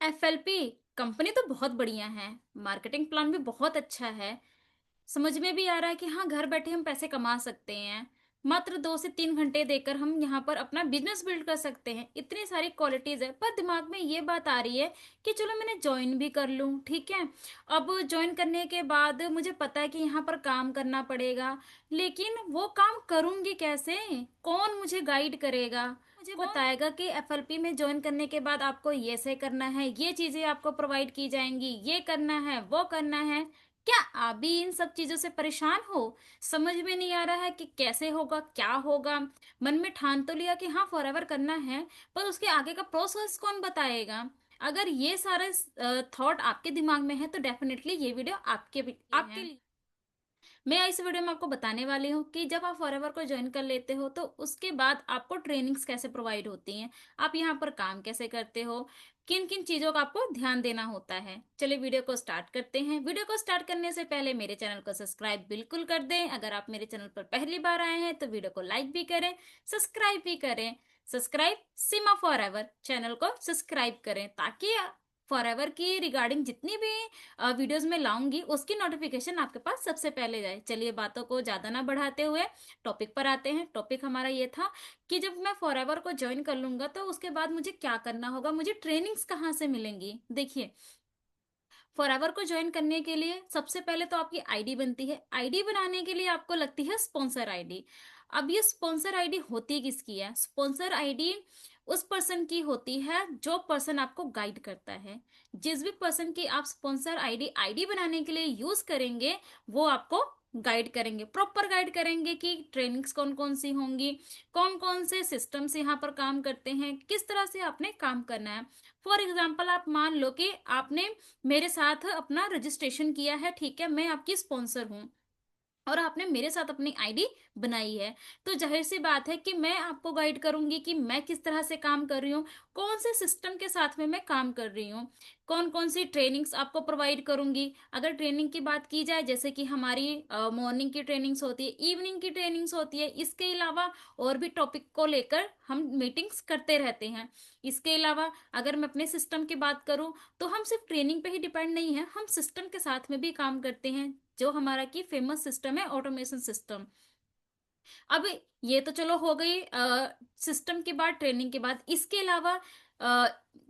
FLP company तो बहुत बढ़िया है। मार्केटिंग प्लान भी बहुत अच्छा है। समझ में भी आ रहा है कि हाँ, घर बैठे हम पैसे कमा सकते हैं। मात्र 2 से 3 घंटे देकर हम यहाँ पर अपना बिजनेस बिल्ड कर सकते हैं। इतनी सारी क्वालिटीज है, पर दिमाग में ये बात आ रही है कि चलो मैंने ज्वाइन भी कर लूँ, ठीक है। अब ज्वाइन करने के बाद मुझे पता है कि यहाँ पर काम करना पड़ेगा, लेकिन वो काम करूँगी कैसे? कौन मुझे गाइड करेगा? मुझे बताएगा कि एफएलपी में ज्वाइन करने के बाद आपको ये से करना है, ये चीजें आपको प्रोवाइड की जाएंगी, ये करना है, वो करना है। क्या आप भी इन सब चीजों से परेशान हो? समझ में नहीं आ रहा है कि कैसे होगा, क्या होगा। मन में ठान तो लिया कि हाँ फॉरएवर करना है, पर उसके आगे का प्रोसेस कौन बताएगा? अगर ये सारे थॉट आपके दिमाग में है तो डेफिनेटली ये वीडियो आपके लिए। मैं इस वीडियो में आपको बताने वाली हूँ कि जब आप फॉरएवर को ज्वाइन कर लेते हो तो उसके बाद आपको ट्रेनिंग्स कैसे प्रोवाइड होती हैं, आप यहाँ पर काम कैसे करते हो, किन किन चीजों का आपको ध्यान देना होता है। चलिए वीडियो को स्टार्ट करते हैं। वीडियो को स्टार्ट करने से पहले मेरे चैनल को सब्सक्राइब बिल्कुल कर दें। अगर आप मेरे चैनल पर पहली बार आए हैं तो वीडियो को लाइक भी करें, सब्सक्राइब भी करें। सब्सक्राइब सीमा फॉरएवर चैनल को सब्सक्राइब करें, ताकि फॉरएवर की रिगार्डिंग जितनी भी वीडियोस में लाऊंगी उसकी नोटिफिकेशन आपके पास सबसे पहले जाए। चलिए बातों को ज्यादा ना बढ़ाते हुए टॉपिक पर आते हैं। टॉपिक हमारा ये था कि जब मैं फॉरएवर को ज्वाइन कर लूंगा तो उसके बाद मुझे क्या करना होगा, मुझे ट्रेनिंग्स कहाँ से मिलेंगी। देखिए, फॉरएवर को ज्वाइन करने के लिए सबसे पहले तो आपकी आईडी बनती है। आईडी बनाने के लिए आपको लगती है स्पॉन्सर आईडी। अब ये स्पॉन्सर आईडी होती किसकी है? स्पॉन्सर आईडी उस पर्सन की होती है जो पर्सन आपको गाइड करता है। जिस भी पर्सन की आप स्पॉन्सर आईडी आईडी बनाने के लिए यूज करेंगे, वो आपको गाइड करेंगे, प्रॉपर गाइड करेंगे कि ट्रेनिंग्स कौन कौन सी होंगी, कौन कौन से सिस्टम्स यहाँ पर काम करते हैं, किस तरह से आपने काम करना है। फॉर एग्जाम्पल, आप मान लो कि आपने मेरे साथ अपना रजिस्ट्रेशन किया है, ठीक है, मैं आपकी स्पॉन्सर हूँ और आपने मेरे साथ अपनी आईडी बनाई है, तो जाहिर सी बात है कि मैं आपको गाइड करूंगी कि मैं किस तरह से काम कर रही हूँ, कौन से सिस्टम के साथ में मैं काम कर रही हूँ, कौन कौन सी ट्रेनिंग्स आपको प्रोवाइड करूंगी। अगर ट्रेनिंग की बात की जाए, जैसे कि हमारी मॉर्निंग की ट्रेनिंग्स होती है, इवनिंग की ट्रेनिंग्स होती है, इसके अलावा और भी टॉपिक को लेकर हम मीटिंग्स करते रहते हैं। इसके अलावा अगर मैं अपने सिस्टम की बात करूं, तो हम सिर्फ ट्रेनिंग पे ही डिपेंड नहीं है, हम सिस्टम के साथ में भी काम करते हैं, जो हमारा की फेमस सिस्टम है ऑटोमेशन सिस्टम। अब ये तो चलो हो गई सिस्टम की बात, ट्रेनिंग के बाद। इसके अलावा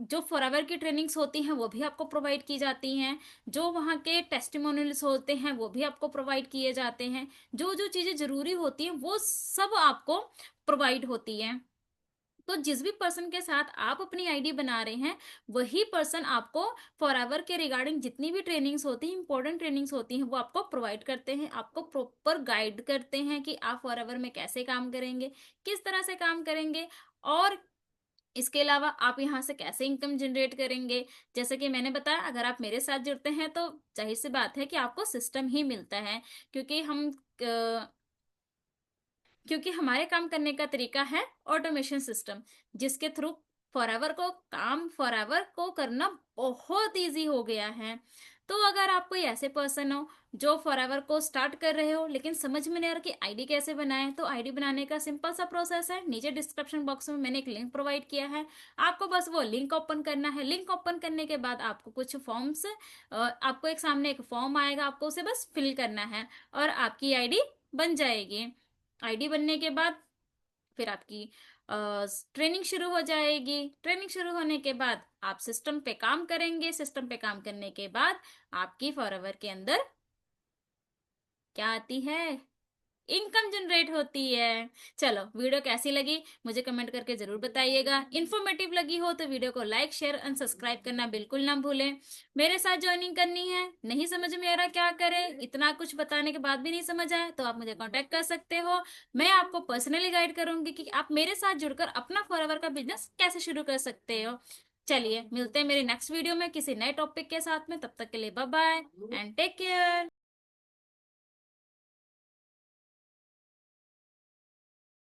जो फॉरएवर की ट्रेनिंग्स होती हैं वो भी आपको प्रोवाइड की जाती हैं। जो वहाँ के टेस्टिमोनियल्स होते हैं वो भी आपको प्रोवाइड किए जाते हैं। जो जो चीजें जरूरी होती हैं वो सब आपको प्रोवाइड होती हैं। तो जिस भी पर्सन के साथ आप अपनी आईडी बना रहे हैं, वही पर्सन आपको फॉरएवर के रिगार्डिंग जितनी भी ट्रेनिंग्स होती हैं, इंपॉर्टेंट ट्रेनिंग्स होती हैं, वो आपको प्रोवाइड करते हैं, आपको प्रॉपर गाइड करते हैं कि आप फॉरएवर में कैसे काम करेंगे, किस तरह से काम करेंगे, और इसके अलावा आप यहाँ से कैसे इनकम जनरेट करेंगे। जैसे कि मैंने बताया, अगर आप मेरे साथ जुड़ते हैं तो जाहिर सी बात है कि आपको सिस्टम ही मिलता है, क्योंकि क्योंकि हमारे काम करने का तरीका है ऑटोमेशन सिस्टम, जिसके थ्रू फॉरएवर को करना बहुत इजी हो गया है। तो अगर आप कोई ऐसे पर्सन हो जो फॉरएवर को स्टार्ट कर रहे हो लेकिन समझ में नहीं आ रहा कि आईडी कैसे बनाए, तो आईडी बनाने का सिंपल सा प्रोसेस है। नीचे डिस्क्रिप्शन बॉक्स में मैंने एक लिंक प्रोवाइड किया है, आपको बस वो लिंक ओपन करना है। लिंक ओपन करने के बाद आपको कुछ फॉर्म्स, आपको एक सामने एक फॉर्म आएगा, आपको उसे बस फिल करना है और आपकी आईडी बन जाएगी। आईडी बनने के बाद फिर आपकी ट्रेनिंग शुरू हो जाएगी। ट्रेनिंग शुरू होने के बाद आप सिस्टम पे काम करेंगे। सिस्टम पे काम करने के बाद आपकी फॉरएवर के अंदर क्या आती है? इनकम जनरेट होती है। चलो, वीडियो कैसी लगी मुझे कमेंट करके जरूर बताइएगा। इन्फॉर्मेटिव लगी हो तो वीडियो को लाइक शेयर एंड सब्सक्राइब करना बिल्कुल ना भूलें। मेरे साथ ज्वाइनिंग करनी है, नहीं समझ में आ रहा क्या करें, इतना कुछ बताने के बाद भी नहीं समझ आए, तो आप मुझे कांटेक्ट कर सकते हो। मैं आपको पर्सनली गाइड करूंगी कि आप मेरे साथ जुड़कर अपना फॉरएवर का बिजनेस कैसे शुरू कर सकते हो। चलिए मिलते हैं मेरे नेक्स्ट वीडियो में किसी नए टॉपिक के साथ में। तब तक के लिए bye bye and take care.